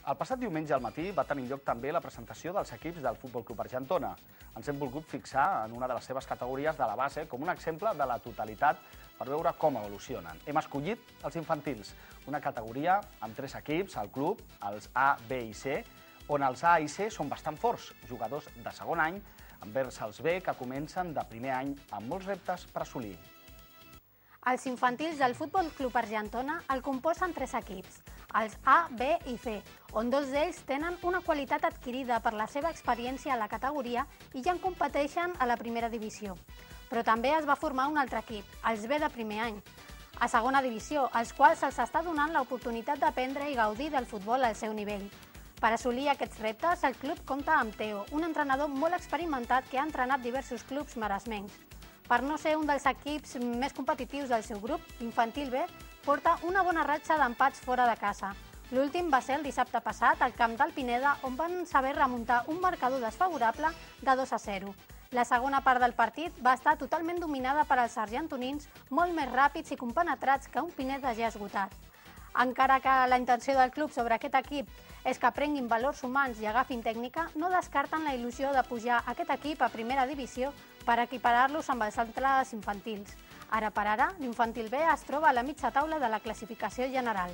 El passat diumenge al matí va tenir lloc també la presentació dels equips del Futbol Club Argentona. Ens hem volgut fixar en una de les seves categories de la base com un exemple de la totalitat per veure com evolucionen. Hem escollit els infantils, una categoria amb 3 equips al club, els A, B i C, on els A i C són bastant forts, jugadors de segon any, envers els B que comencen de primer any amb molts reptes per assolir. Els infantils del Futbol Club Argentona el composen 3 equips, els A, B i C, on 2 d'ells tenen una qualitat adquirida per la seva experiència a la categoria i ja en competeixen a la primera divisió. Però també es va formar un altre equip, els B de primer any, a segona divisió, als quals se'ls està donant l'oportunitat d'aprendre i gaudir del futbol al seu nivell. Per assolir aquests reptes, el club compta amb Teo, un entrenador molt experimentat que ha entrenat diversos clubs maresmencs. Per no ser un dels equips més competitius del seu grup, l'Infantil B porta una bona ratxa d'empats fora de casa. L'últim va ser el dissabte passat al camp del Pineda, on van saber remuntar un marcador desfavorable de 2-0. La segona part del partit va estar totalment dominada per als argentonins, molt més ràpids i compenetrats que un Pineda ja esgotat. Encara que la intenció del club sobre aquest equip és que aprenguin valors humans i agafin tècnica, no descarten la il·lusió de pujar aquest equip a primera divisió per equiparar-los amb els altres infantils. Ara per ara, l'Infantil B es troba a la mitja taula de la classificació general.